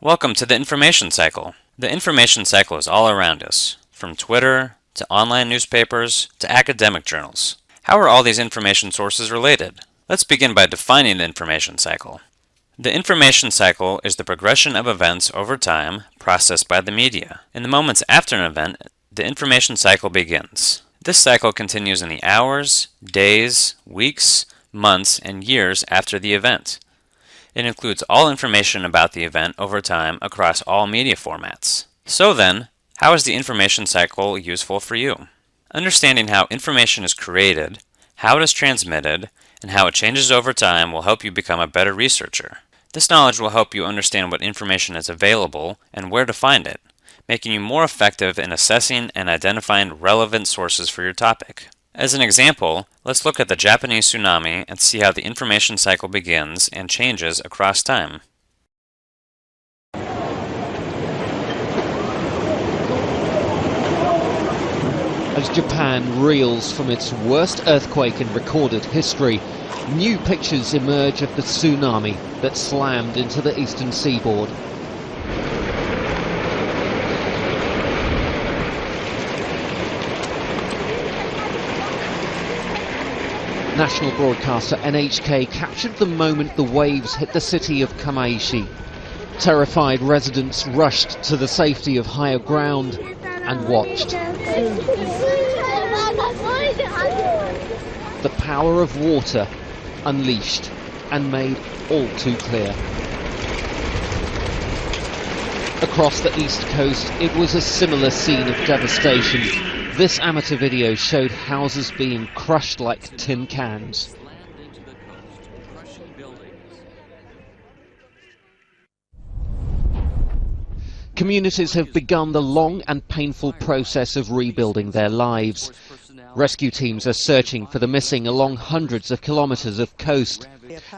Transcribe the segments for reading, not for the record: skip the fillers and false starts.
Welcome to the information cycle. The information cycle is all around us, from Twitter to online newspapers to academic journals. How are all these information sources related? Let's begin by defining the information cycle. The information cycle is the progression of events over time processed by the media. In the moments after an event, the information cycle begins. This cycle continues in the hours, days, weeks, months, and years after the event. It includes all information about the event over time across all media formats. So then, how is the information cycle useful for you? Understanding how information is created, how it is transmitted, and how it changes over time will help you become a better researcher. This knowledge will help you understand what information is available and where to find it, making you more effective in assessing and identifying relevant sources for your topic. As an example, let's look at the Japanese tsunami and see how the information cycle begins and changes across time. As Japan reels from its worst earthquake in recorded history, new pictures emerge of the tsunami that slammed into the eastern seaboard. National broadcaster NHK captured the moment the waves hit the city of Kamaishi. Terrified residents rushed to the safety of higher ground and watched. The power of water unleashed and made all too clear. Across the east coast, it was a similar scene of devastation. This amateur video showed houses being crushed like tin cans. Communities have begun the long and painful process of rebuilding their lives. Rescue teams are searching for the missing along hundreds of kilometers of coast.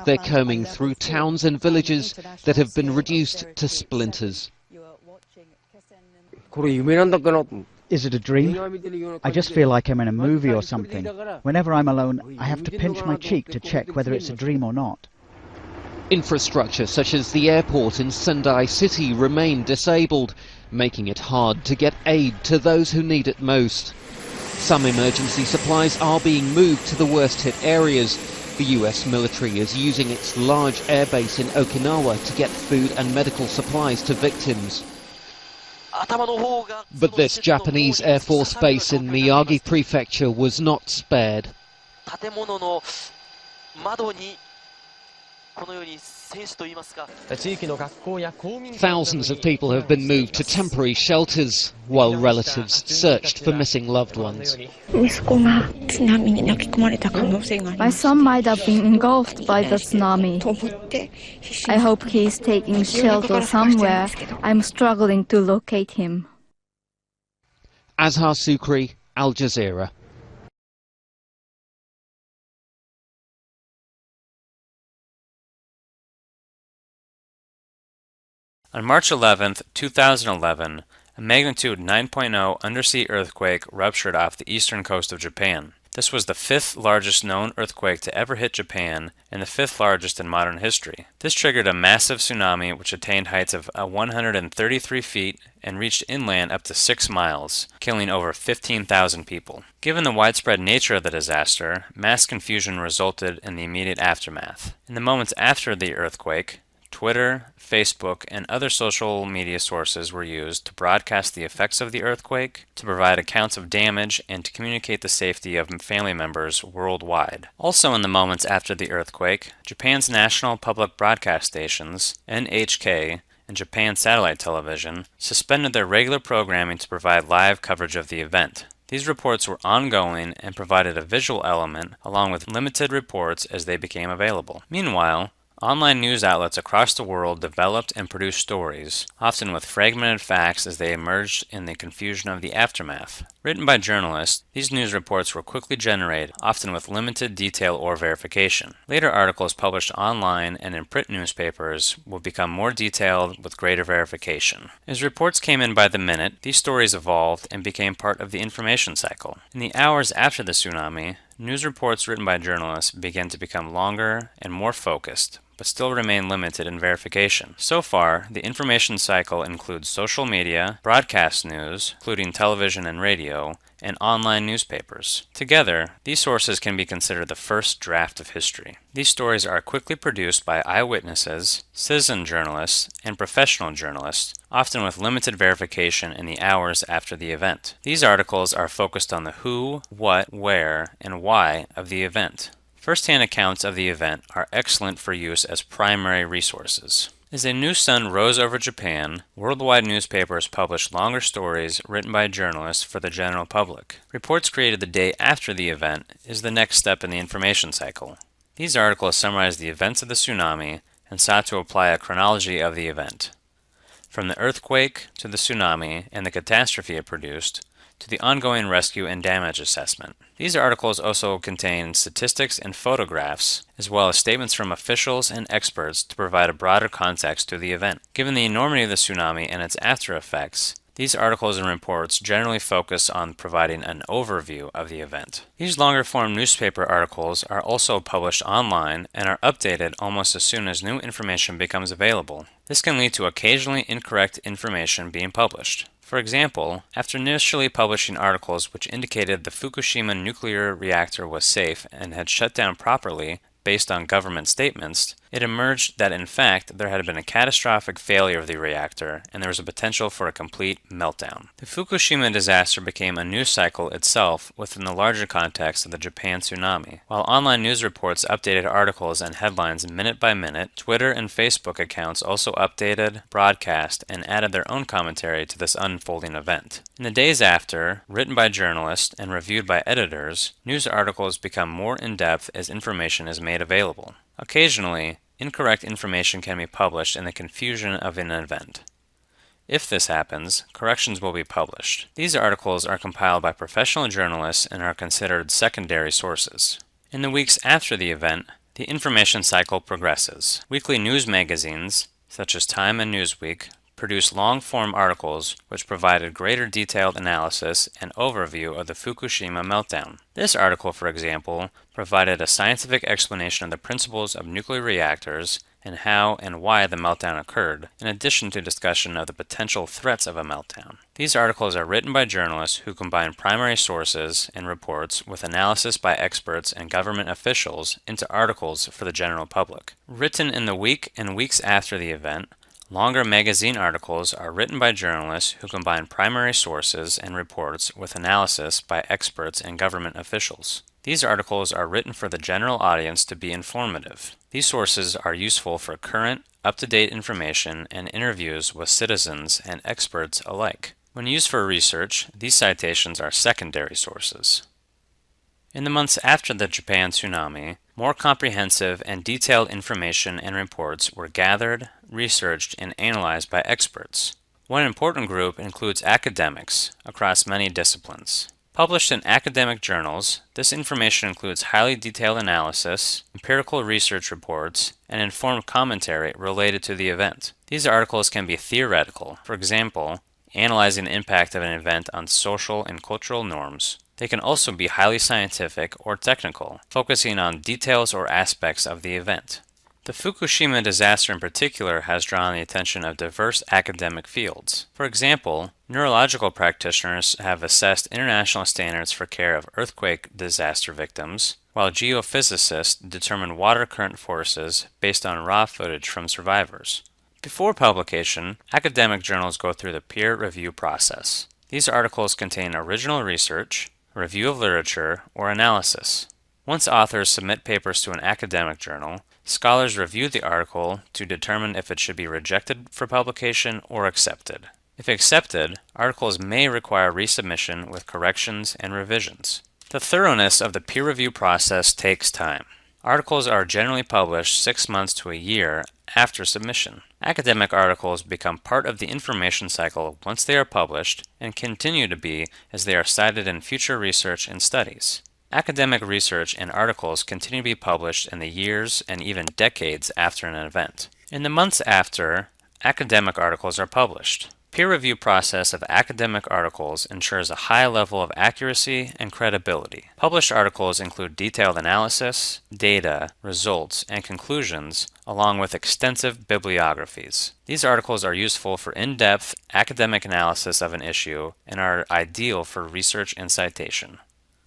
They're combing through towns and villages that have been reduced to splinters. Is it a dream? I just feel like I'm in a movie or something. Whenever I'm alone, I have to pinch my cheek to check whether it's a dream or not. Infrastructure such as the airport in Sendai City remain disabled, making it hard to get aid to those who need it most. Some emergency supplies are being moved to the worst-hit areas. The US military is using its large airbase in Okinawa to get food and medical supplies to victims. But this Japanese Air Force base in Miyagi Prefecture was not spared. Thousands of people have been moved to temporary shelters, while relatives searched for missing loved ones. My son might have been engulfed by the tsunami. I hope he is taking shelter somewhere. I'm struggling to locate him. Azhar Sukri, Al Jazeera. On March 11, 2011, a magnitude 9.0 undersea earthquake ruptured off the eastern coast of Japan. This was the fifth largest known earthquake to ever hit Japan and the fifth largest in modern history. This triggered a massive tsunami which attained heights of 133 feet and reached inland up to 6 miles, killing over 15,000 people. Given the widespread nature of the disaster, mass confusion resulted in the immediate aftermath. In the moments after the earthquake, Twitter, Facebook, and other social media sources were used to broadcast the effects of the earthquake, to provide accounts of damage, and to communicate the safety of family members worldwide. Also in the moments after the earthquake, Japan's national public broadcast stations, NHK, and Japan Satellite Television, suspended their regular programming to provide live coverage of the event. These reports were ongoing and provided a visual element along with limited reports as they became available. Meanwhile, online news outlets across the world developed and produced stories, often with fragmented facts as they emerged in the confusion of the aftermath. Written by journalists, these news reports were quickly generated, often with limited detail or verification. Later articles published online and in print newspapers would become more detailed with greater verification. As reports came in by the minute, these stories evolved and became part of the information cycle. In the hours after the tsunami, news reports written by journalists began to become longer and more focused, but still remain limited in verification. So far, the information cycle includes social media, broadcast news, including television and radio, and online newspapers. Together, these sources can be considered the first draft of history. These stories are quickly produced by eyewitnesses, citizen journalists, and professional journalists, often with limited verification in the hours after the event. These articles are focused on the who, what, where, and why of the event. First-hand accounts of the event are excellent for use as primary resources. As a new sun rose over Japan, worldwide newspapers published longer stories written by journalists for the general public. Reports created the day after the event is the next step in the information cycle. These articles summarize the events of the tsunami and sought to apply a chronology of the event. From the earthquake to the tsunami and the catastrophe it produced, to the ongoing rescue and damage assessment. These articles also contain statistics and photographs, as well as statements from officials and experts to provide a broader context to the event. Given the enormity of the tsunami and its after effects, these articles and reports generally focus on providing an overview of the event. These longer-form newspaper articles are also published online and are updated almost as soon as new information becomes available. This can lead to occasionally incorrect information being published. For example, after initially publishing articles which indicated the Fukushima nuclear reactor was safe and had shut down properly based on government statements, it emerged that in fact there had been a catastrophic failure of the reactor and there was a potential for a complete meltdown. The Fukushima disaster became a news cycle itself within the larger context of the Japan tsunami. While online news reports updated articles and headlines minute by minute, Twitter and Facebook accounts also updated, broadcast, and added their own commentary to this unfolding event. In the days after, written by journalists and reviewed by editors, news articles become more in-depth as information is made available. Occasionally, incorrect information can be published in the confusion of an event. If this happens, corrections will be published. These articles are compiled by professional journalists and are considered secondary sources. In the weeks after the event, the information cycle progresses. Weekly news magazines, such as Time and Newsweek, produced long-form articles which provided greater detailed analysis and overview of the Fukushima meltdown. This article, for example, provided a scientific explanation of the principles of nuclear reactors and how and why the meltdown occurred, in addition to discussion of the potential threats of a meltdown. These articles are written by journalists who combine primary sources and reports with analysis by experts and government officials into articles for the general public. Written in the week and weeks after the event, longer magazine articles are written by journalists who combine primary sources and reports with analysis by experts and government officials. These articles are written for the general audience to be informative. These sources are useful for current, up-to-date information and interviews with citizens and experts alike. When used for research, these citations are secondary sources. In the months after the Japan tsunami, more comprehensive and detailed information and reports were gathered, researched, and analyzed by experts. One important group includes academics across many disciplines. Published in academic journals, this information includes highly detailed analysis, empirical research reports, and informed commentary related to the event. These articles can be theoretical, for example, analyzing the impact of an event on social and cultural norms. They can also be highly scientific or technical, focusing on details or aspects of the event. The Fukushima disaster in particular has drawn the attention of diverse academic fields. For example, neurological practitioners have assessed international standards for care of earthquake disaster victims, while geophysicists determine water current forces based on raw footage from survivors. Before publication, academic journals go through the peer review process. These articles contain original research, review of literature, or analysis. Once authors submit papers to an academic journal, scholars review the article to determine if it should be rejected for publication or accepted. If accepted, articles may require resubmission with corrections and revisions. The thoroughness of the peer review process takes time. Articles are generally published 6 months to a year after submission. Academic articles become part of the information cycle once they are published and continue to be as they are cited in future research and studies. Academic research and articles continue to be published in the years and even decades after an event. In the months after, academic articles are published. Peer review process of academic articles ensures a high level of accuracy and credibility. Published articles include detailed analysis, data, results, and conclusions, along with extensive bibliographies. These articles are useful for in-depth academic analysis of an issue and are ideal for research and citation.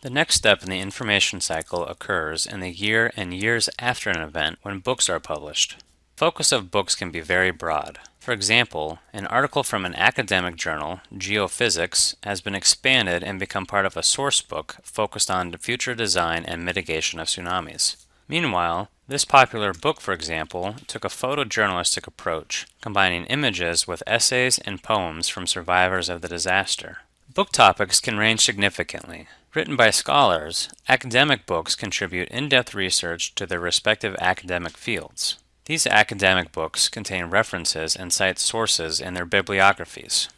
The next step in the information cycle occurs in the year and years after an event when books are published. Focus of books can be very broad. For example, an article from an academic journal, Geophysics, has been expanded and become part of a source book focused on the future design and mitigation of tsunamis. Meanwhile, this popular book, for example, took a photojournalistic approach, combining images with essays and poems from survivors of the disaster. Book topics can range significantly. Written by scholars, academic books contribute in-depth research to their respective academic fields. These academic books contain references and cite sources in their bibliographies.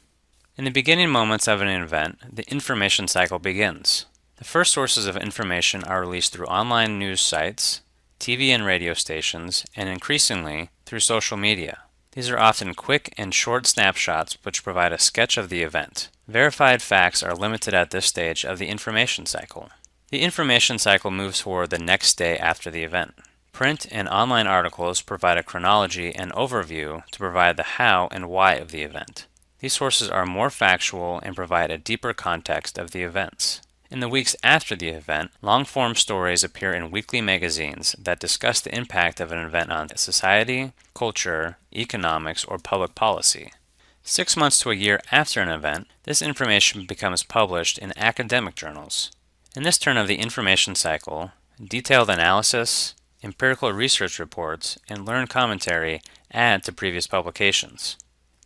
In the beginning moments of an event, the information cycle begins. The first sources of information are released through online news sites, TV and radio stations, and increasingly through social media. These are often quick and short snapshots which provide a sketch of the event. Verified facts are limited at this stage of the information cycle. The information cycle moves forward the next day after the event. Print and online articles provide a chronology and overview to provide the how and why of the event. These sources are more factual and provide a deeper context of the events. In the weeks after the event, long-form stories appear in weekly magazines that discuss the impact of an event on society, culture, economics, or public policy. 6 months to a year after an event, this information becomes published in academic journals. In this turn of the information cycle, detailed analysis, empirical research reports, and learned commentary add to previous publications.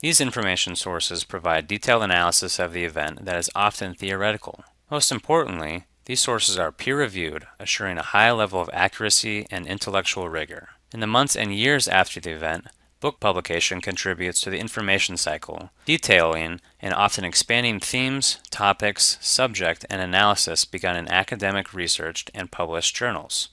These information sources provide detailed analysis of the event that is often theoretical. Most importantly, these sources are peer-reviewed, assuring a high level of accuracy and intellectual rigor. In the months and years after the event, book publication contributes to the information cycle, detailing and often expanding themes, topics, subject, and analysis begun in academic research and published journals.